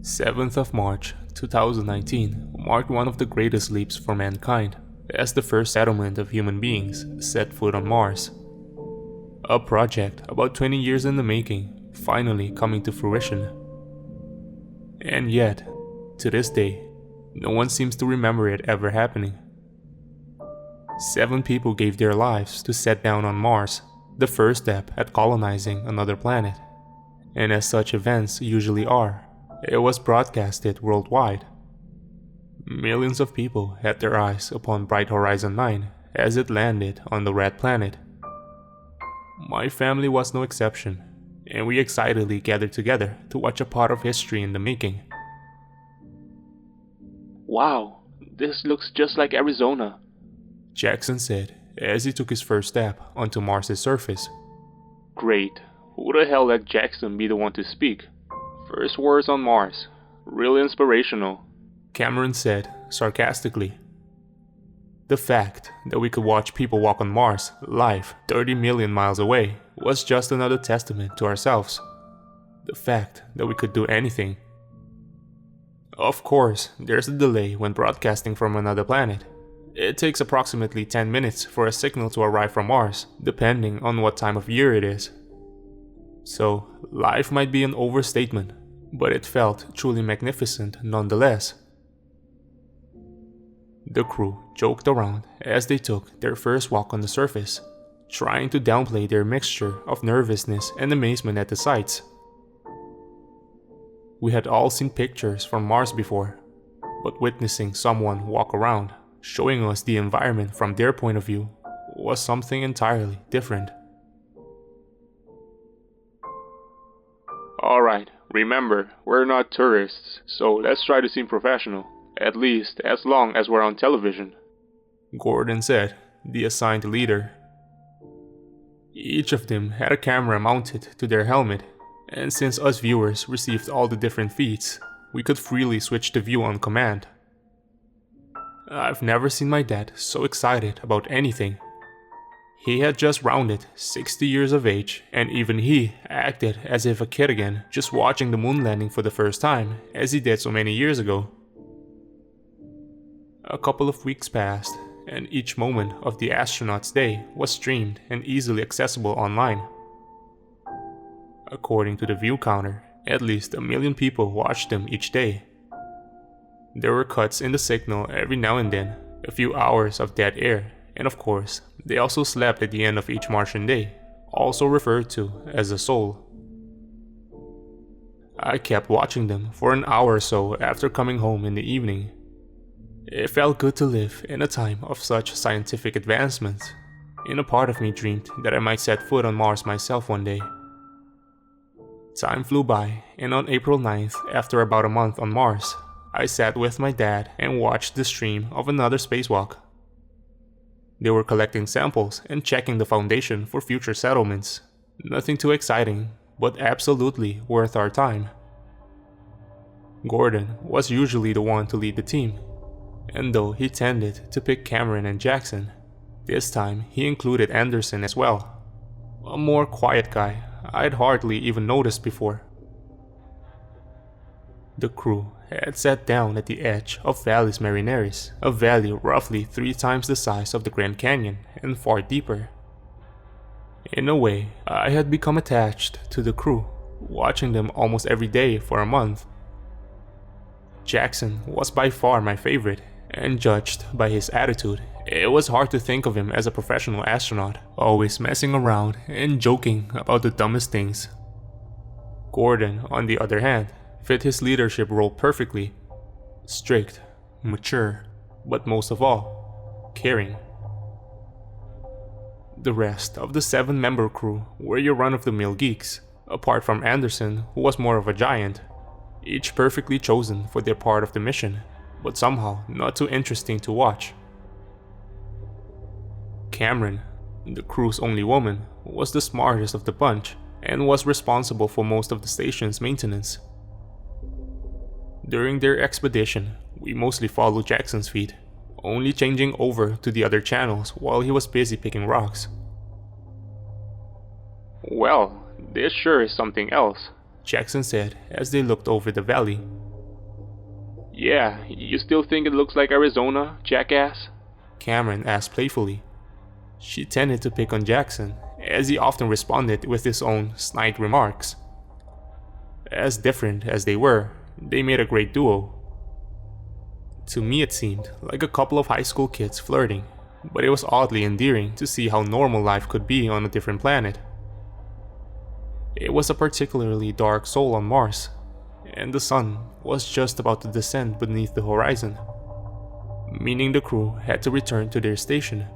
7th of March 2019 marked one of the greatest leaps for mankind, as the first settlement of human beings set foot on Mars. A project about 20 years in the making, finally coming to fruition. And yet, to this day, no one seems to remember it ever happening. 7 people gave their lives to set down on Mars, the first step at colonizing another planet. And as such events usually are, it was broadcasted worldwide. Millions of people had their eyes upon Bright Horizon 9 as it landed on the red planet. My family was no exception, and we excitedly gathered together to watch a part of history in the making. Wow, this looks just like Arizona, Jackson said as he took his first step onto Mars' surface. Great. Who the hell let Jackson be the one to speak? First words on Mars. Really inspirational, Cameron said sarcastically. The fact that we could watch people walk on Mars live 30 million miles away was just another testament to ourselves. The fact that we could do anything. Of course, there's a delay when broadcasting from another planet. It takes approximately 10 minutes for a signal to arrive from Mars, depending on what time of year it is. So, live might be an overstatement, but it felt truly magnificent nonetheless. The crew joked around as they took their first walk on the surface, trying to downplay their mixture of nervousness and amazement at the sights. We had all seen pictures from Mars before, but witnessing someone walk around, showing us the environment from their point of view, was something entirely different. Alright, remember, we're not tourists, so let's try to seem professional. At least as long as we're on television, Gordon said, the assigned leader. Each of them had a camera mounted to their helmet, and since us viewers received all the different feeds, we could freely switch the view on command. I've never seen my dad so excited about anything. He had just rounded 60 years of age, and even he acted as if a kid again, just watching the moon landing for the first time, as he did so many years ago. A couple of weeks passed, and each moment of the astronaut's day was streamed and easily accessible online. According to the view counter, at least 1 million people watched them each day. There were cuts in the signal every now and then, a few hours of dead air, and of course, they also slept at the end of each Martian day, also referred to as a soul. I kept watching them for an hour or so after coming home in the evening. It felt good to live in a time of such scientific advancements, and a part of me dreamed that I might set foot on Mars myself one day. Time flew by, and on April 9th, after about a month on Mars, I sat with my dad and watched the stream of another spacewalk. They were collecting samples and checking the foundation for future settlements. Nothing too exciting, but absolutely worth our time. Gordon was usually the one to lead the team, and though he tended to pick Cameron and Jackson, this time he included Anderson as well, a more quiet guy I'd hardly even noticed before. The crew had sat down at the edge of Valles Marineris, a valley roughly 3 times the size of the Grand Canyon and far deeper. In a way, I had become attached to the crew, watching them almost every day for a month. Jackson was by far my favorite, and judged by his attitude, it was hard to think of him as a professional astronaut, always messing around and joking about the dumbest things. Gordon, on the other hand, fit his leadership role perfectly. Strict, mature, but most of all, caring. The rest of the 7-member crew were your run-of-the-mill geeks, apart from Anderson, who was more of a giant, each perfectly chosen for their part of the mission, but somehow not too interesting to watch. Cameron, the crew's only woman, was the smartest of the bunch and was responsible for most of the station's maintenance. During their expedition, we mostly followed Jackson's feet, only changing over to the other channels while he was busy picking rocks. Well, this sure is something else, Jackson said as they looked over the valley. Yeah, you still think it looks like Arizona, jackass? Cameron asked playfully. She tended to pick on Jackson, as he often responded with his own snide remarks. As different as they were, they made a great duo. To me it seemed like a couple of high school kids flirting, but it was oddly endearing to see how normal life could be on a different planet. It was a particularly dark soul on Mars, and the sun was just about to descend beneath the horizon, meaning the crew had to return to their station.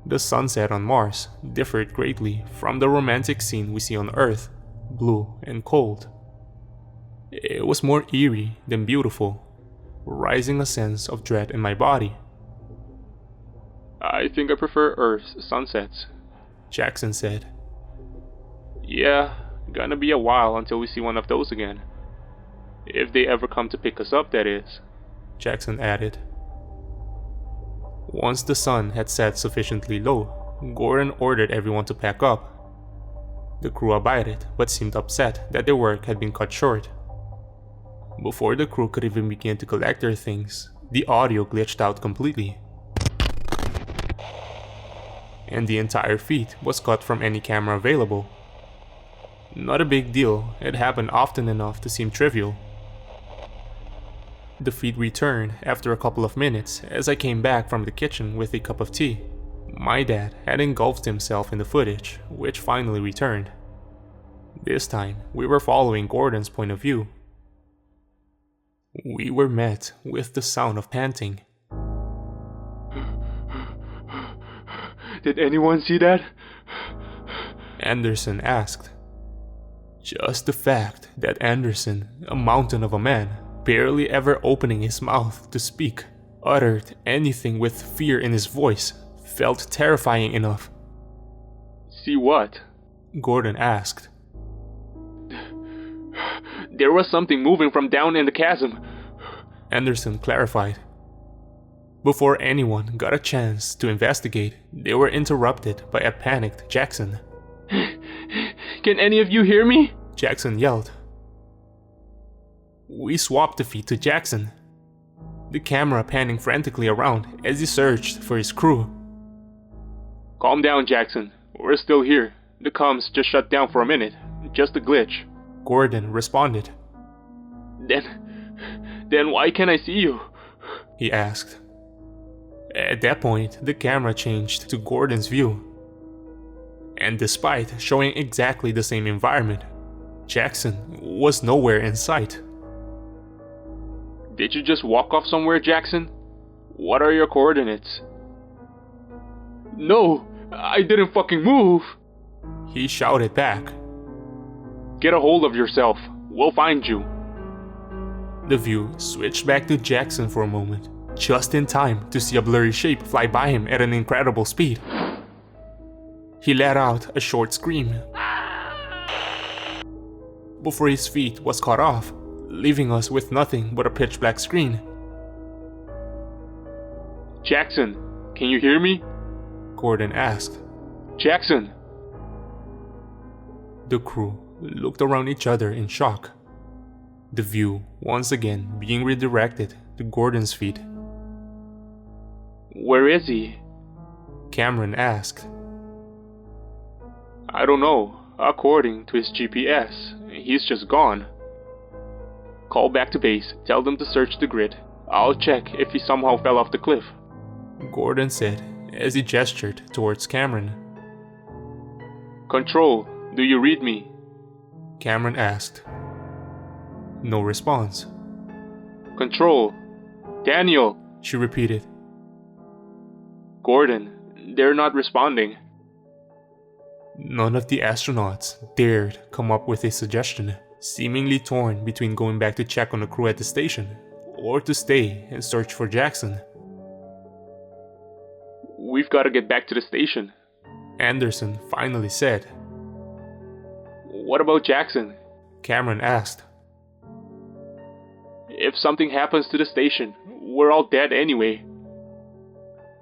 The sunset on Mars differed greatly from the romantic scene we see on Earth, blue and cold. It was more eerie than beautiful, rising a sense of dread in my body. I think I prefer Earth's sunsets, Jackson said. Yeah, gonna be a while until we see one of those again. If they ever come to pick us up, that is, Jackson added. Once the sun had set sufficiently low, Gordon ordered everyone to pack up. The crew abided, but seemed upset that their work had been cut short. Before the crew could even begin to collect their things, the audio glitched out completely, and the entire feed was cut from any camera available. Not a big deal, it happened often enough to seem trivial. The feed returned after a couple of minutes as I came back from the kitchen with a cup of tea. My dad had engulfed himself in the footage, which finally returned. This time, we were following Gordon's point of view. We were met with the sound of panting. Did anyone see that? Anderson asked. Just the fact that Anderson, a mountain of a man, barely ever opening his mouth to speak, uttered anything with fear in his voice, felt terrifying enough. See what? Gordon asked. There was something moving from down in the chasm, Anderson clarified. Before anyone got a chance to investigate, they were interrupted by a panicked Jackson. Can any of you hear me? Jackson yelled. We swapped the feed to Jackson, the camera panning frantically around as he searched for his crew. Calm down, Jackson. We're still here. The comms just shut down for a minute. Just a glitch. Gordon responded. Then why can't I see you? He asked. At that point, the camera changed to Gordon's view. And despite showing exactly the same environment, Jackson was nowhere in sight. Did you just walk off somewhere, Jackson? What are your coordinates? No, I didn't fucking move! He shouted back. Get a hold of yourself. We'll find you. The view switched back to Jackson for a moment, just in time to see a blurry shape fly by him at an incredible speed. He let out a short scream before his feet was cut off, leaving us with nothing but a pitch black screen. Jackson, can you hear me? Gordon asked. Jackson! The crew looked around each other in shock, the view once again being redirected to Gordon's feed. Where is he? Cameron asked. I don't know. According to his GPS, he's just gone. Call back to base, tell them to search the grid. I'll check if he somehow fell off the cliff. Gordon said as he gestured towards Cameron. Control, do you read me? Cameron asked. No response. Control, Daniel, she repeated. Gordon, they're not responding. None of the astronauts dared come up with a suggestion, seemingly torn between going back to check on the crew at the station or to stay and search for Jackson. We've got to get back to the station, Anderson finally said. What about Jackson? Cameron asked. If something happens to the station, we're all dead anyway.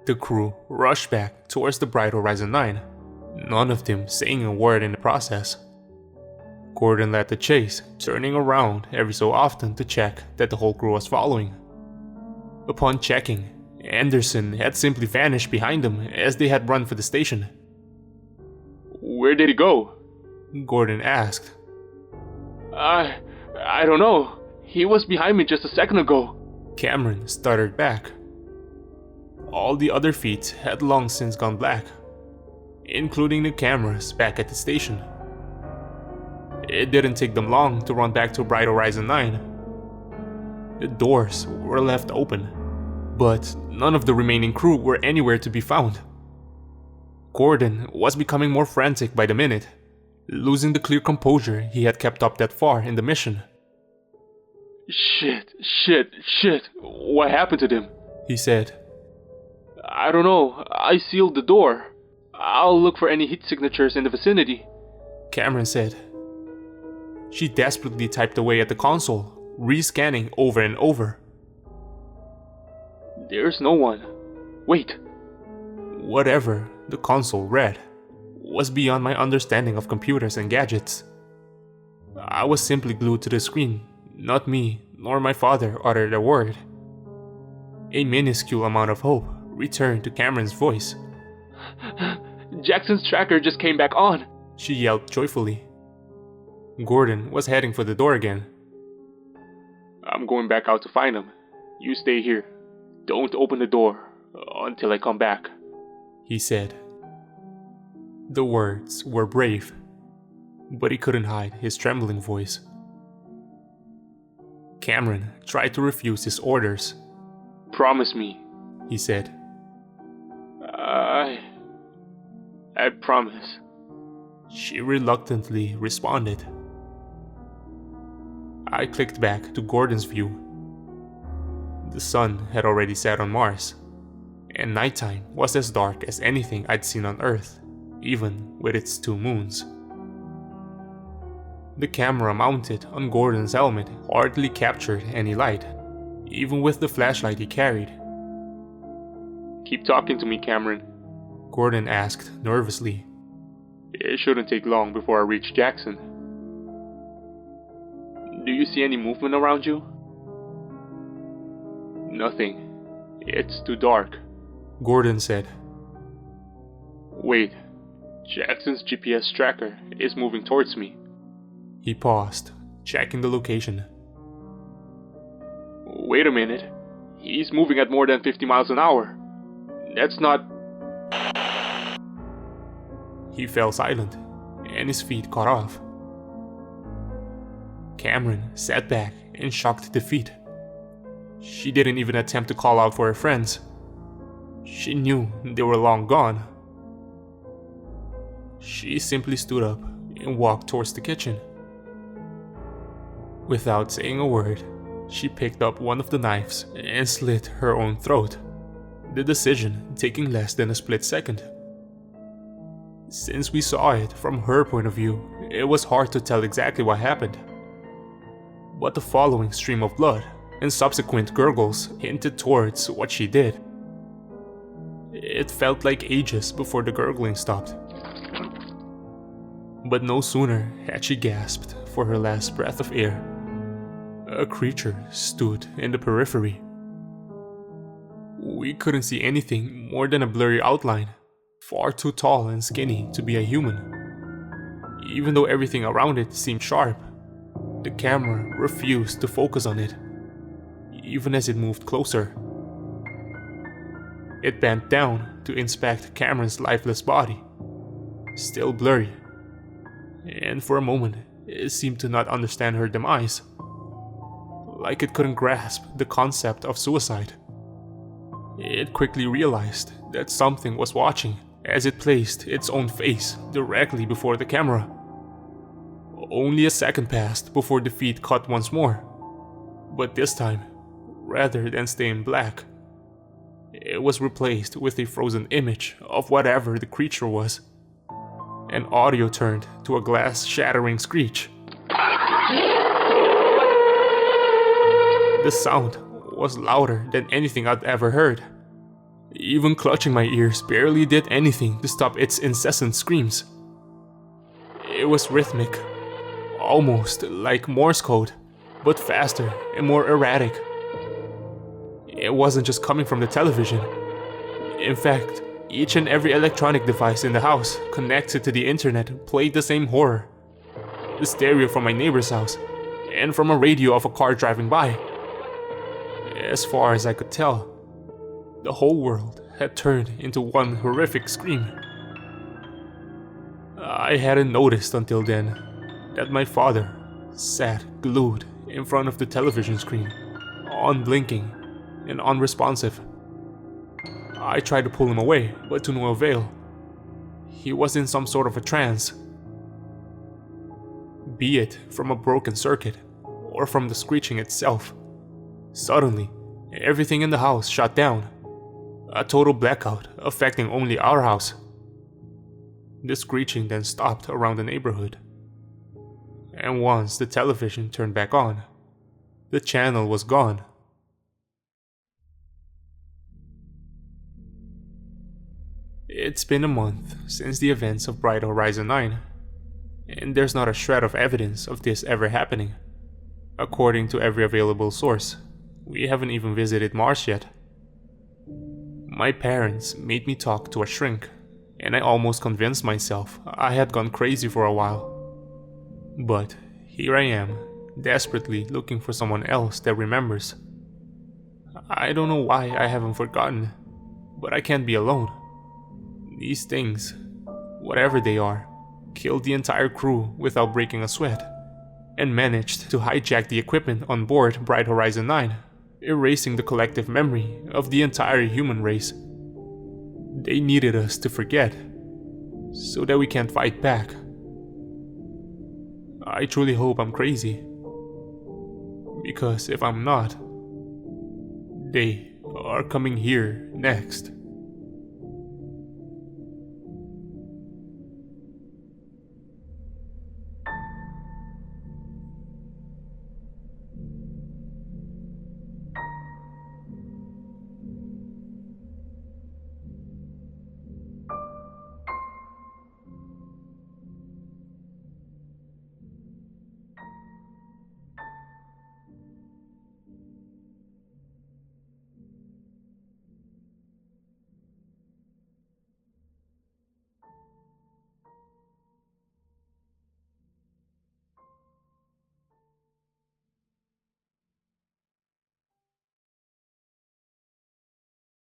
The crew rushed back towards the bright Horizon 9, none of them saying a word in the process. Gordon led the chase, turning around every so often to check that the whole crew was following. Upon checking, Anderson had simply vanished behind them as they had run for the station. Where did he go? Gordon asked. I don't know. He was behind me just a second ago. Cameron stuttered back. All the other feeds had long since gone black, including the cameras back at the station. It didn't take them long to run back to Bright Horizon 9. The doors were left open, but none of the remaining crew were anywhere to be found. Gordon was becoming more frantic by the minute, losing the clear composure he had kept up that far in the mission. Shit. What happened to them? He said. I don't know. I sealed the door. I'll look for any heat signatures in the vicinity. Cameron said. She desperately typed away at the console, re-scanning over and over. There's no one. Wait. Whatever the console read was beyond my understanding of computers and gadgets. I was simply glued to the screen. Not me, nor my father uttered a word. A minuscule amount of hope returned to Cameron's voice. Jackson's tracker just came back on, she yelled joyfully. Gordon was heading for the door again. I'm going back out to find him. You stay here. Don't open the door until I come back, he said. The words were brave, but he couldn't hide his trembling voice. Cameron tried to refuse his orders. Promise me, he said. I promise. She reluctantly responded. I clicked back to Gordon's view. The sun had already set on Mars, and nighttime was as dark as anything I'd seen on Earth, even with its 2 moons. The camera mounted on Gordon's helmet hardly captured any light, even with the flashlight he carried. Keep talking to me, Cameron, Gordon asked nervously. It shouldn't take long before I reach Jackson. Do you see any movement around you? Nothing. It's too dark, Gordon said. Wait. Jackson's GPS tracker is moving towards me. He paused, checking the location. Wait a minute. He's moving at more than 50 miles an hour. That's not... He fell silent, and his feet cut off. Cameron sat back in shocked defeat. She didn't even attempt to call out for her friends. She knew they were long gone. She simply stood up and walked towards the kitchen. Without saying a word, she picked up one of the knives and slit her own throat, the decision taking less than a split second. Since we saw it from her point of view, it was hard to tell exactly what happened. But the following stream of blood and subsequent gurgles hinted towards what she did. It felt like ages before the gurgling stopped. But no sooner had she gasped for her last breath of air, a creature stood in the periphery. We couldn't see anything more than a blurry outline, far too tall and skinny to be a human. Even though everything around it seemed sharp, the camera refused to focus on it, even as it moved closer. It bent down to inspect Cameron's lifeless body, still blurry, and for a moment it seemed to not understand her demise, like it couldn't grasp the concept of suicide. It quickly realized that something was watching as it placed its own face directly before the camera. Only a second passed before the feed cut once more, but this time, rather than staying black, it was replaced with a frozen image of whatever the creature was, and audio turned to a glass-shattering screech. The sound was louder than anything I'd ever heard. Even clutching my ears barely did anything to stop its incessant screams. It was rhythmic, almost like Morse code, but faster and more erratic. It wasn't just coming from the television. In fact, each and every electronic device in the house connected to the internet played the same horror. The stereo from my neighbor's house, and from a radio of a car driving by. As far as I could tell, the whole world had turned into one horrific scream. I hadn't noticed until then that my father sat glued in front of the television screen, unblinking and unresponsive. I tried to pull him away, but to no avail. He was in some sort of a trance. Be it from a broken circuit, or from the screeching itself. Suddenly, everything in the house shut down. A total blackout, affecting only our house. The screeching then stopped around the neighborhood. And once the television turned back on, the channel was gone. It's been a month since the events of Bright Horizon 9, and there's not a shred of evidence of this ever happening. According to every available source, we haven't even visited Mars yet. My parents made me talk to a shrink, and I almost convinced myself I had gone crazy for a while. But here I am, desperately looking for someone else that remembers. I don't know why I haven't forgotten, but I can't be alone. These things, whatever they are, killed the entire crew without breaking a sweat, and managed to hijack the equipment on board Bright Horizon 9, erasing the collective memory of the entire human race. They needed us to forget, so that we can't fight back. I truly hope I'm crazy, because if I'm not, they are coming here next.